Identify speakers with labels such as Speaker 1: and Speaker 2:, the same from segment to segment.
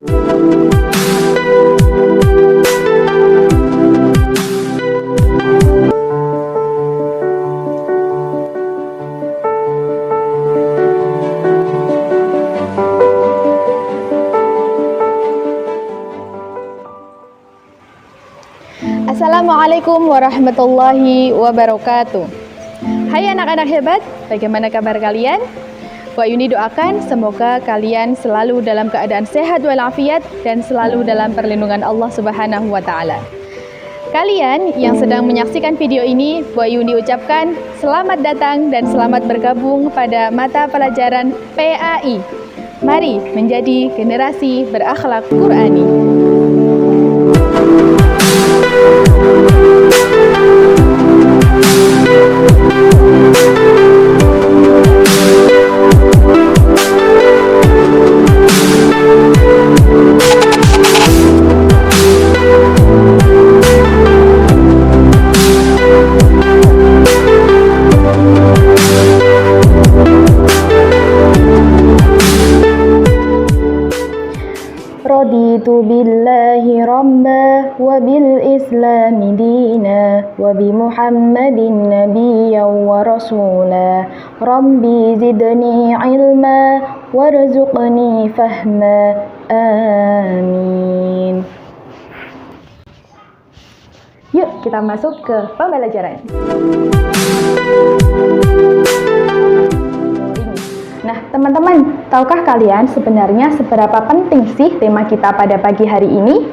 Speaker 1: Assalamualaikum warahmatullahi wabarakatuh. Hai anak-anak hebat, bagaimana kabar kalian? Bu Yuni doakan semoga kalian selalu dalam keadaan sehat walafiat dan selalu dalam perlindungan Allah Subhanahu wa taala. Kalian yang sedang menyaksikan video ini, Bu Yuni ucapkan selamat datang dan selamat bergabung pada mata pelajaran PAI. Mari menjadi generasi berakhlak Qur'ani. Raditu billahi rabba wa bil islami dina wa bi muhammadin nabiyyan wa rasula rabbi zidni ilma warzuqni fahma amin. Yuk kita masuk ke pembelajaran. Nah, teman-teman, tahukah kalian sebenarnya seberapa penting sih tema kita pada pagi hari ini?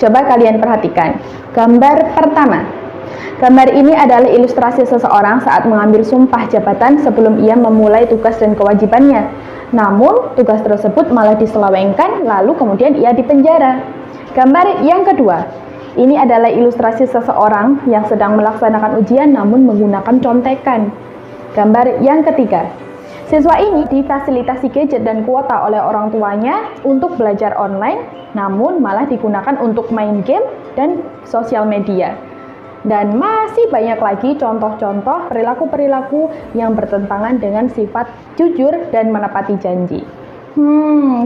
Speaker 1: Coba kalian perhatikan. Gambar pertama. Gambar ini adalah ilustrasi seseorang saat mengambil sumpah jabatan sebelum ia memulai tugas dan kewajibannya. Namun, tugas tersebut malah diselewengkan, lalu kemudian ia dipenjara. Gambar yang kedua. Ini adalah ilustrasi seseorang yang sedang melaksanakan ujian namun menggunakan contekan. Gambar yang ketiga. Siswa ini difasilitasi gadget dan kuota oleh orang tuanya untuk belajar online, namun malah digunakan untuk main game dan sosial media. Dan masih banyak lagi contoh-contoh perilaku-perilaku yang bertentangan dengan sifat jujur dan menepati janji.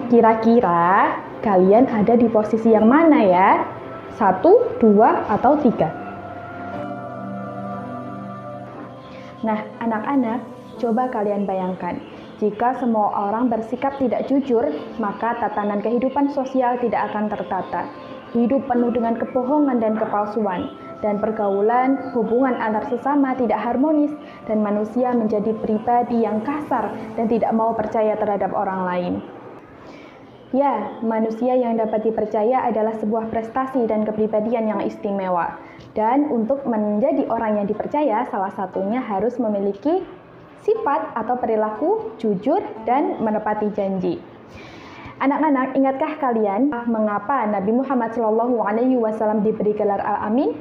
Speaker 1: Kira-kira kalian ada di posisi yang mana ya? 1, 2, atau 3? Nah, anak-anak, coba kalian bayangkan, jika semua orang bersikap tidak jujur, maka tatanan kehidupan sosial tidak akan tertata. Hidup penuh dengan kebohongan dan kepalsuan, dan pergaulan, hubungan antar sesama tidak harmonis, dan manusia menjadi pribadi yang kasar dan tidak mau percaya terhadap orang lain. Ya, manusia yang dapat dipercaya adalah sebuah prestasi dan kepribadian yang istimewa. Dan untuk menjadi orang yang dipercaya, salah satunya harus memiliki sifat atau perilaku jujur dan menepati janji. Anak-anak, ingatkah kalian mengapa Nabi Muhammad SAW diberi gelar Al-Amin?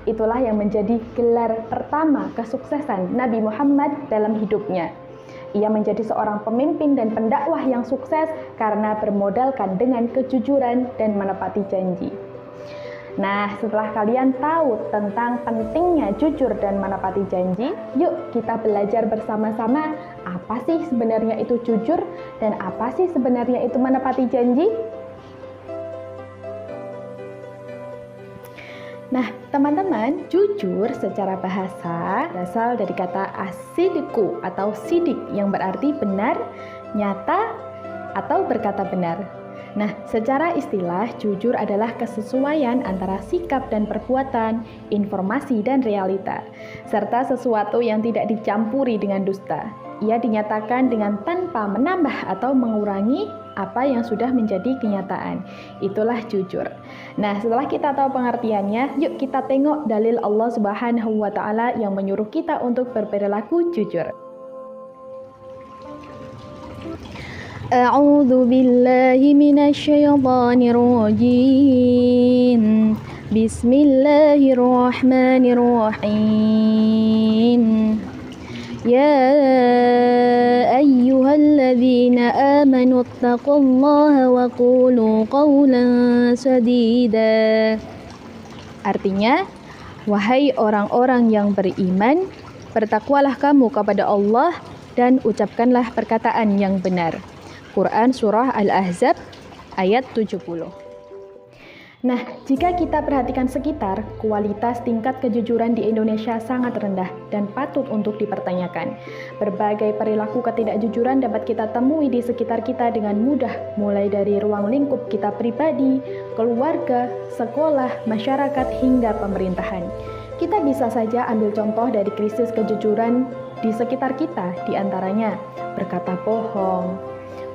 Speaker 1: Itulah yang menjadi gelar pertama kesuksesan Nabi Muhammad dalam hidupnya. Ia menjadi seorang pemimpin dan pendakwah yang sukses karena bermodalkan dengan kejujuran dan menepati janji. Nah, setelah kalian tahu tentang pentingnya jujur dan menepati janji, yuk kita belajar bersama-sama apa sih sebenarnya itu jujur dan apa sih sebenarnya itu menepati janji. Nah, teman-teman, jujur secara bahasa berasal dari kata asidiku atau sidik yang berarti benar, nyata, atau berkata benar. Nah, secara istilah, jujur adalah kesesuaian antara sikap dan perbuatan, informasi dan realita, serta sesuatu yang tidak dicampuri dengan dusta. Ia dinyatakan dengan tanpa menambah atau mengurangi apa yang sudah menjadi kenyataan. Itulah jujur. Nah, setelah kita tahu pengertiannya, yuk kita tengok dalil Allah Subhanahu wa taala yang menyuruh kita untuk berperilaku jujur. A'udzu billahi minasyaitonir rajim. Bismillahirrahmanirrahim. Ya ayyuhalladzina amanu taqullaha wa qulu qawlan sadida. Artinya, wahai orang-orang yang beriman, bertakwalah kamu kepada Allah dan ucapkanlah perkataan yang benar. Quran Surah Al-Ahzab ayat 70. Nah, jika kita perhatikan sekitar, kualitas tingkat kejujuran di Indonesia sangat rendah dan patut untuk dipertanyakan. Berbagai perilaku ketidakjujuran dapat kita temui di sekitar kita dengan mudah, mulai dari ruang lingkup kita pribadi, keluarga, sekolah, masyarakat, hingga pemerintahan. Kita bisa saja ambil contoh dari krisis kejujuran di sekitar kita, di antaranya berkata bohong,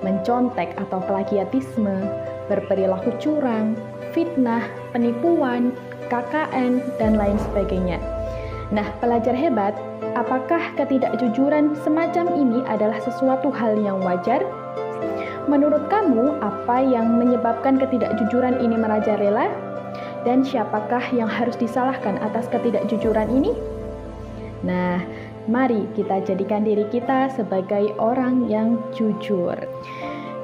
Speaker 1: mencontek atau plagiatisme, berperilaku curang, fitnah, penipuan, KKN, dan lain sebagainya. Nah, pelajar hebat, apakah ketidakjujuran semacam ini adalah sesuatu hal yang wajar? Menurut kamu, apa yang menyebabkan ketidakjujuran ini merajalela? Dan siapakah yang harus disalahkan atas ketidakjujuran ini? Nah, mari kita jadikan diri kita sebagai orang yang jujur.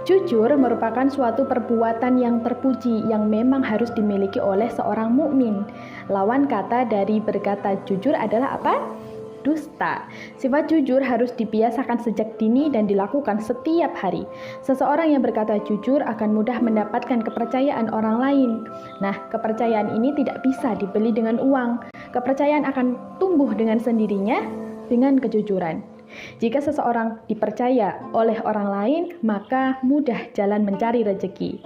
Speaker 1: Jujur merupakan suatu perbuatan yang terpuji yang memang harus dimiliki oleh seorang mukmin. Lawan kata dari berkata jujur adalah apa? Dusta. Sifat jujur harus dibiasakan sejak dini dan dilakukan setiap hari. Seseorang yang berkata jujur akan mudah mendapatkan kepercayaan orang lain. Nah, kepercayaan ini tidak bisa dibeli dengan uang. Kepercayaan akan tumbuh dengan sendirinya dengan kejujuran. Jika seseorang dipercaya oleh orang lain, maka mudah jalan mencari rezeki.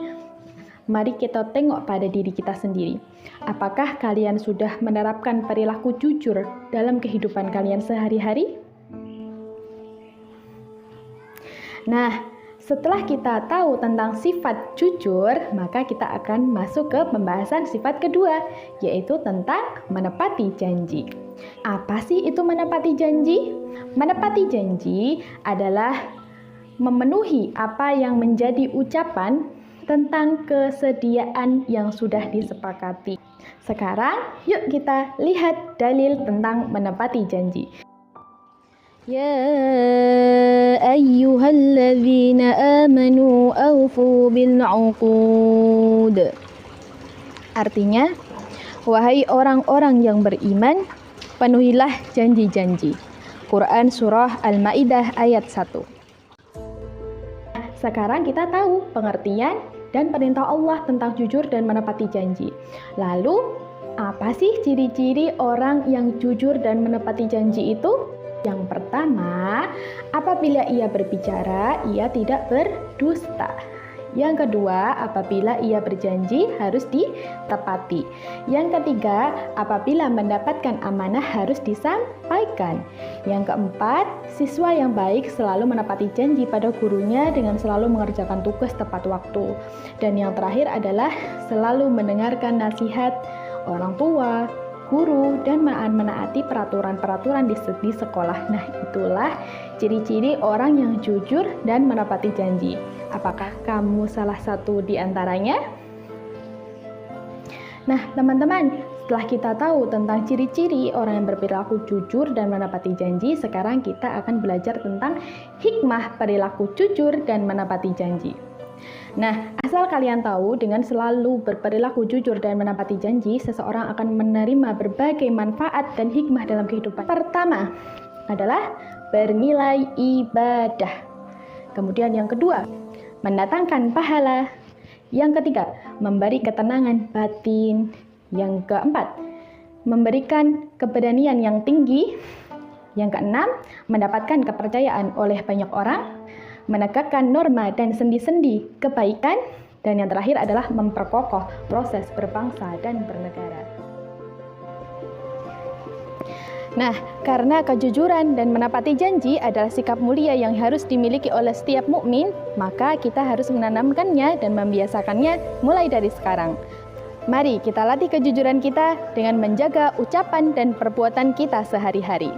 Speaker 1: Mari kita tengok pada diri kita sendiri. Apakah kalian sudah menerapkan perilaku jujur dalam kehidupan kalian sehari-hari? Nah, setelah kita tahu tentang sifat jujur, maka kita akan masuk ke pembahasan sifat kedua, yaitu tentang menepati janji. Apa sih itu menepati janji? Menepati janji adalah memenuhi apa yang menjadi ucapan tentang kesediaan yang sudah disepakati. Sekarang, yuk kita lihat dalil tentang menepati janji. Ya ayyuhalladzina amanu awfu bil 'uqud. Artinya, wahai orang-orang yang beriman, penuhilah janji-janji. Quran Surah Al-Ma'idah ayat 1. Sekarang kita tahu pengertian dan perintah Allah tentang jujur dan menepati janji. Lalu, apa sih ciri-ciri orang yang jujur dan menepati janji itu? Yang pertama, apabila ia berbicara, ia tidak berdusta. Yang kedua, apabila ia berjanji harus ditepati. Yang ketiga, apabila mendapatkan amanah harus disampaikan. Yang keempat, siswa yang baik selalu menepati janji pada gurunya dengan selalu mengerjakan tugas tepat waktu. Dan yang terakhir adalah selalu mendengarkan nasihat orang tua, guru, dan menaati peraturan-peraturan di sekolah. Nah, itulah ciri-ciri orang yang jujur dan menepati janji. Apakah kamu salah satu di antaranya? Nah, teman-teman, setelah kita tahu tentang ciri-ciri orang yang berperilaku jujur dan menepati janji, sekarang kita akan belajar tentang hikmah perilaku jujur dan menepati janji. Nah, asal kalian tahu, dengan selalu berperilaku jujur dan menepati janji, seseorang akan menerima berbagai manfaat dan hikmah dalam kehidupan. Pertama adalah bernilai ibadah. Kemudian yang kedua, mendatangkan pahala. Yang ketiga, memberi ketenangan batin. Yang keempat, memberikan keberanian yang tinggi. Yang keenam, mendapatkan kepercayaan oleh banyak orang, menegakkan norma dan sendi-sendi kebaikan, dan yang terakhir adalah memperkokoh proses berbangsa dan bernegara. Nah, karena kejujuran dan menepati janji adalah sikap mulia yang harus dimiliki oleh setiap mukmin, maka kita harus menanamkannya dan membiasakannya mulai dari sekarang. Mari kita latih kejujuran kita dengan menjaga ucapan dan perbuatan kita sehari-hari.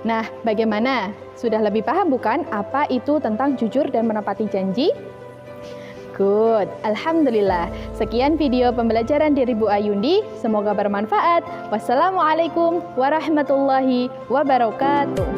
Speaker 1: Nah, bagaimana? Sudah lebih paham bukan apa itu tentang jujur dan menepati janji? Good, Alhamdulillah. Sekian video pembelajaran dari Bu Ayundi. Semoga bermanfaat. Wassalamualaikum warahmatullahi wabarakatuh.